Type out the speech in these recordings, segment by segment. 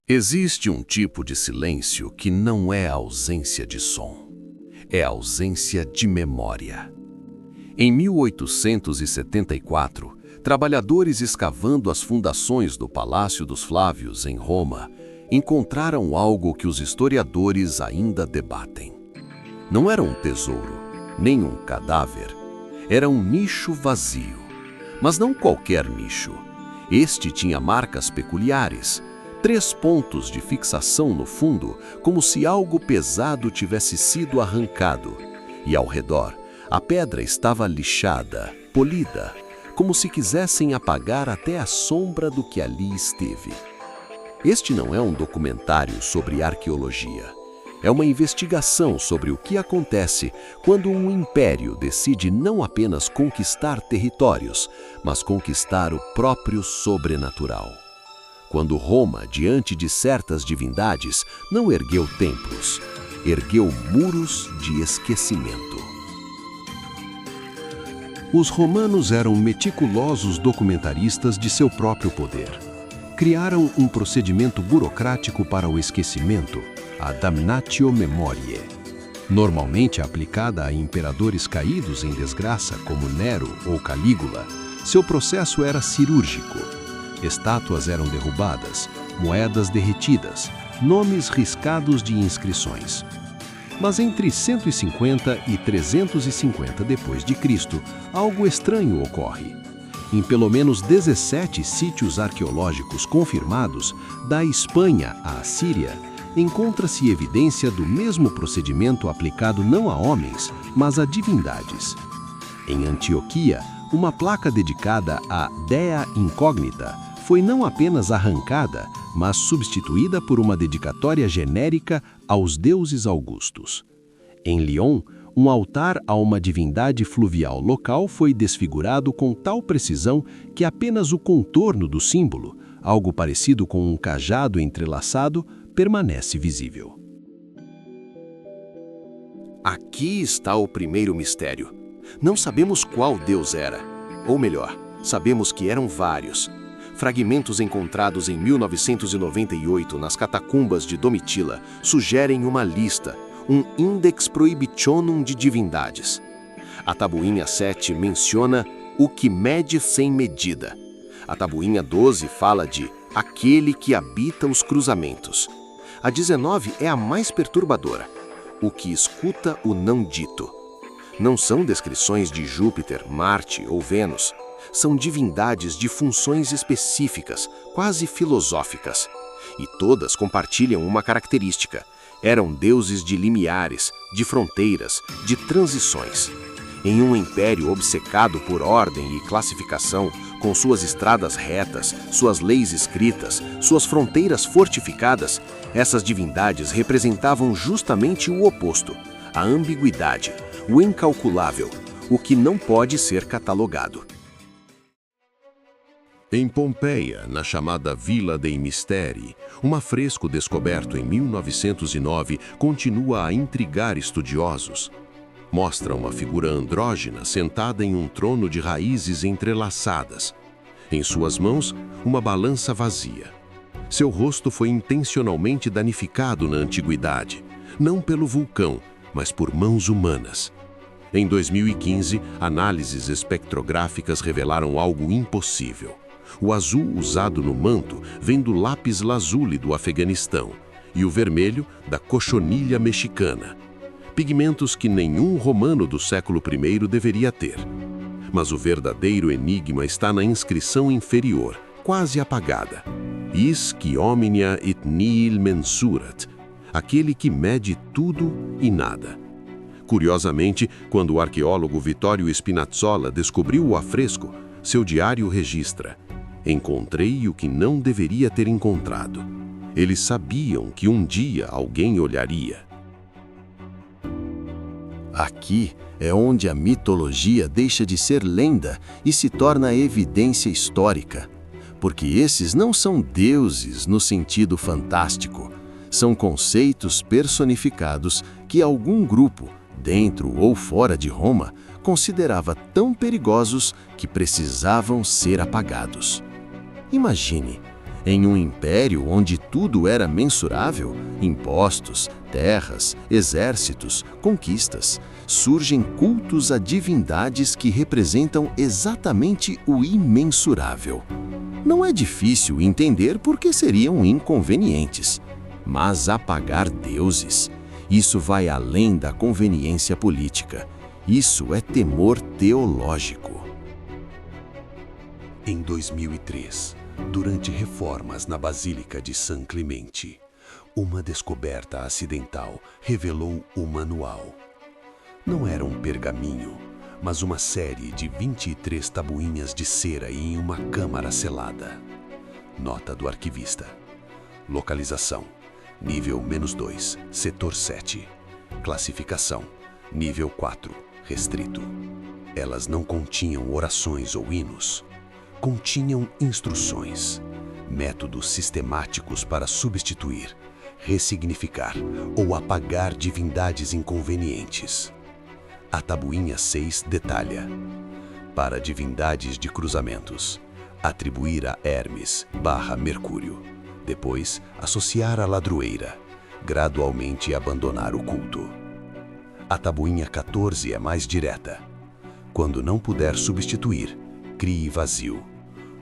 Existe um tipo de silêncio que não é ausência de som, é ausência de memória. Em 1874, trabalhadores escavando as fundações do Palácio dos Flávios, em Roma, encontraram algo que os historiadores ainda debatem. Não era um tesouro, nem um cadáver. Era um nicho vazio. Mas não qualquer nicho. Este tinha marcas peculiares. 3 pontos de fixação no fundo, como se algo pesado tivesse sido arrancado. E ao redor, a pedra estava lixada, polida, como se quisessem apagar até a sombra do que ali esteve. Este não é um documentário sobre arqueologia. É uma investigação sobre o que acontece quando um império decide não apenas conquistar territórios, mas conquistar o próprio sobrenatural. Quando Roma, diante de certas divindades, não ergueu templos, ergueu muros de esquecimento. Os romanos eram meticulosos documentaristas de seu próprio poder. Criaram um procedimento burocrático para o esquecimento, a damnatio memoriae. Normalmente aplicada a imperadores caídos em desgraça como Nero ou Calígula, seu processo era cirúrgico. Estátuas eram derrubadas, moedas derretidas, nomes riscados de inscrições. Mas entre 150 e 350 d.C., algo estranho ocorre. Em pelo menos 17 sítios arqueológicos confirmados, da Espanha à Síria, encontra-se evidência do mesmo procedimento aplicado não a homens, mas a divindades. Em Antioquia, uma placa dedicada a Dea Incógnita foi não apenas arrancada, mas substituída por uma dedicatória genérica aos deuses augustos. Em Lyon, um altar a uma divindade fluvial local foi desfigurado com tal precisão que apenas o contorno do símbolo, algo parecido com um cajado entrelaçado, permanece visível. Aqui está o primeiro mistério. Não sabemos qual Deus era. Ou melhor, sabemos que eram vários. Fragmentos encontrados em 1998 nas catacumbas de Domitila sugerem uma lista, um Index Prohibitionum de divindades. A tabuinha 7 menciona o que mede sem medida. A tabuinha 12 fala de aquele que habita os cruzamentos. A 19 é a mais perturbadora, o que escuta o não dito. Não são descrições de Júpiter, Marte ou Vênus. São divindades de funções específicas, quase filosóficas. E todas compartilham uma característica. Eram deuses de limiares, de fronteiras, de transições. Em um império obcecado por ordem e classificação, com suas estradas retas, suas leis escritas, suas fronteiras fortificadas, essas divindades representavam justamente o oposto, a ambiguidade, o incalculável, o que não pode ser catalogado. Em Pompeia, na chamada Villa dei Misteri, um afresco descoberto em 1909 continua a intrigar estudiosos. Mostra uma figura andrógina sentada em um trono de raízes entrelaçadas. Em suas mãos, uma balança vazia. Seu rosto foi intencionalmente danificado na antiguidade, não pelo vulcão, mas por mãos humanas. Em 2015, análises espectrográficas revelaram algo impossível. O azul usado no manto vem do lápis lazuli do Afeganistão e o vermelho da cochonilha mexicana. Pigmentos que nenhum romano do século I deveria ter. Mas o verdadeiro enigma está na inscrição inferior, quase apagada. Is qui omnia et nihil mensurat, aquele que mede tudo e nada. Curiosamente, quando o arqueólogo Vittorio Spinazzola descobriu o afresco, seu diário registra: encontrei o que não deveria ter encontrado. Eles sabiam que um dia alguém olharia. Aqui é onde a mitologia deixa de ser lenda e se torna evidência histórica. Porque esses não são deuses no sentido fantástico. São conceitos personificados que algum grupo, dentro ou fora de Roma, considerava tão perigosos que precisavam ser apagados. Imagine, Em um império onde tudo era mensurável, impostos, terras, exércitos, conquistas, surgem cultos a divindades que representam exatamente o imensurável. Não é difícil entender por que seriam inconvenientes, mas apagar deuses, isso vai além da conveniência política. Isso é temor teológico. Em 2003, durante reformas na Basílica de San Clemente, uma descoberta acidental revelou o manual. Não era um pergaminho, mas uma série de 23 tabuinhas de cera em uma câmara selada. Nota do arquivista. Localização: nível -2, setor 7. Classificação: nível 4, restrito. Elas não continham orações ou hinos. Continham instruções, métodos sistemáticos para substituir, ressignificar ou apagar divindades inconvenientes. A tabuinha 6 detalha: para divindades de cruzamentos, atribuir a Hermes/Mercúrio, depois associar a ladroeira, gradualmente abandonar o culto. A tabuinha 14 é mais direta: quando não puder substituir, crie vazio.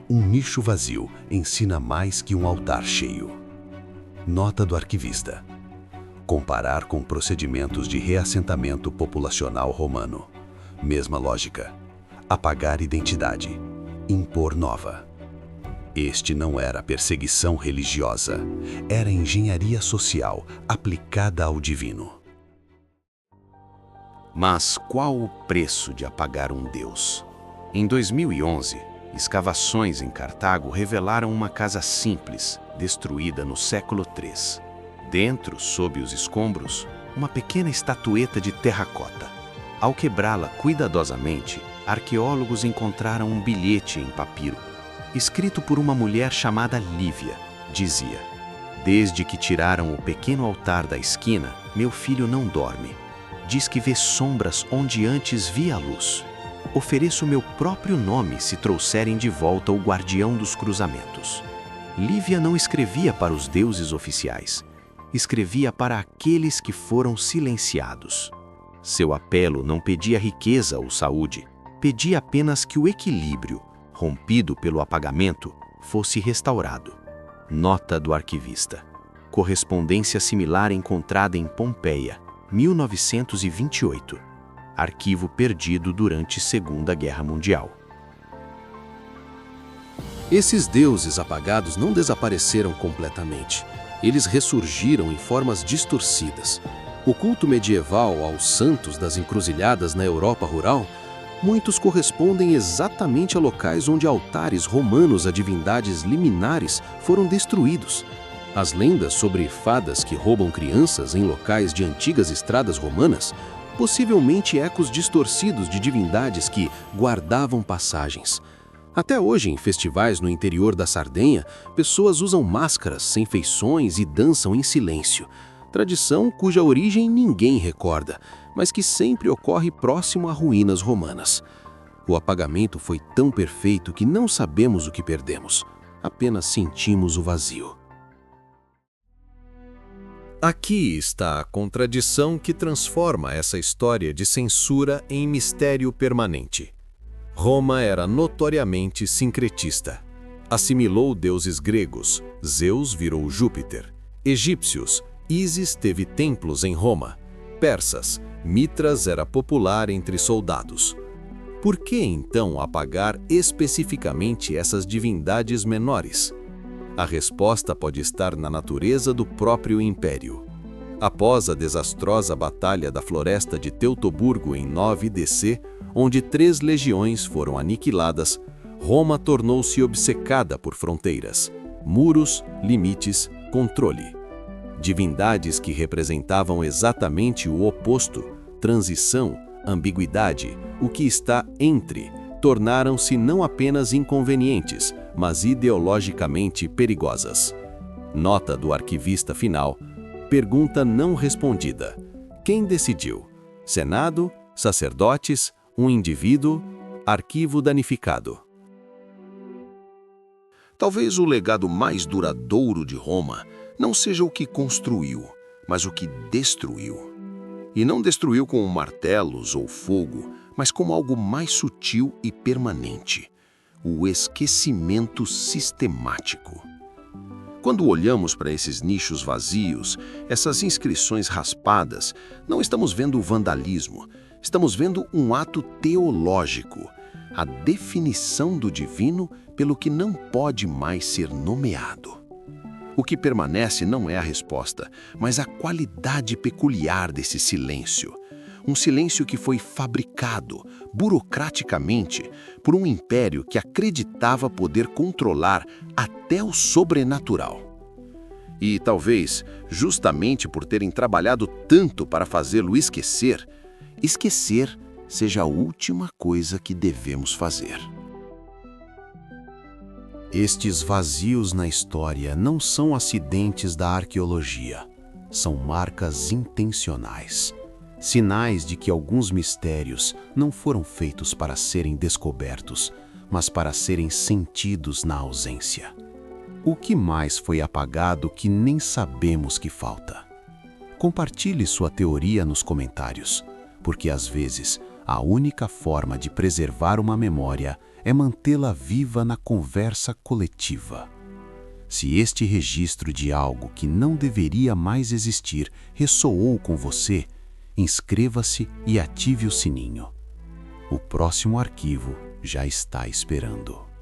Um nicho vazio ensina mais que um altar cheio. Nota do arquivista. Comparar com procedimentos de reassentamento populacional romano. Mesma lógica. Apagar identidade. Impor nova. Este não era perseguição religiosa. Era engenharia social aplicada ao divino. Mas qual o preço de apagar um deus? Em 2011, escavações em Cartago revelaram uma casa simples, destruída no século III. Dentro, sob os escombros, uma pequena estatueta de terracota. Ao quebrá-la cuidadosamente, arqueólogos encontraram um bilhete em papiro. Escrito por uma mulher chamada Lívia, dizia: "Desde que tiraram o pequeno altar da esquina, meu filho não dorme. Diz que vê sombras onde antes via a luz. Ofereço meu próprio nome se trouxerem de volta o guardião dos cruzamentos." Lívia não escrevia para os deuses oficiais. Escrevia para aqueles que foram silenciados. Seu apelo não pedia riqueza ou saúde. Pedia apenas que o equilíbrio, rompido pelo apagamento, fosse restaurado. Nota do arquivista. Correspondência similar encontrada em Pompeia, 1928. Arquivo perdido durante Segunda Guerra Mundial. Esses deuses apagados não desapareceram completamente. Eles ressurgiram em formas distorcidas. O culto medieval aos santos das encruzilhadas na Europa rural, muitos correspondem exatamente a locais onde altares romanos a divindades liminares foram destruídos. As lendas sobre fadas que roubam crianças em locais de antigas estradas romanas, possivelmente ecos distorcidos de divindades que guardavam passagens. Até hoje, em festivais no interior da Sardenha, pessoas usam máscaras sem feições e dançam em silêncio. Tradição cuja origem ninguém recorda, mas que sempre ocorre próximo a ruínas romanas. O apagamento foi tão perfeito que não sabemos o que perdemos, apenas sentimos o vazio. Aqui está a contradição que transforma essa história de censura em mistério permanente. Roma era notoriamente sincretista. Assimilou deuses gregos, Zeus virou Júpiter. Egípcios, Ísis teve templos em Roma. Persas, Mitras era popular entre soldados. Por que então apagar especificamente essas divindades menores? A resposta pode estar na natureza do próprio império. Após a desastrosa Batalha da Floresta de Teutoburgo em 9 DC, onde 3 legiões foram aniquiladas, Roma tornou-se obcecada por fronteiras, muros, limites, controle. Divindades que representavam exatamente o oposto, transição, ambiguidade, o que está entre, tornaram-se não apenas inconvenientes, mas ideologicamente perigosas. Nota do arquivista final. Pergunta não respondida. Quem decidiu? Senado? Sacerdotes? Um indivíduo? Arquivo danificado. Talvez o legado mais duradouro de Roma não seja o que construiu, mas o que destruiu. E não destruiu com martelos ou fogo, mas com algo mais sutil e permanente: o esquecimento sistemático. Quando olhamos para esses nichos vazios, essas inscrições raspadas, não estamos vendo o vandalismo, estamos vendo um ato teológico, a definição do divino pelo que não pode mais ser nomeado. O que permanece não é a resposta, mas a qualidade peculiar desse silêncio. Um silêncio que foi fabricado, burocraticamente, por um império que acreditava poder controlar até o sobrenatural. E talvez, justamente por terem trabalhado tanto para fazê-lo esquecer, esquecer seja a última coisa que devemos fazer. Estes vazios na história não são acidentes da arqueologia, são marcas intencionais, sinais de que alguns mistérios não foram feitos para serem descobertos, mas para serem sentidos na ausência. O que mais foi apagado que nem sabemos que falta? Compartilhe sua teoria nos comentários, porque às vezes a única forma de preservar uma memória é mantê-la viva na conversa coletiva. Se este registro de algo que não deveria mais existir ressoou com você, inscreva-se e ative o sininho. O próximo arquivo já está esperando.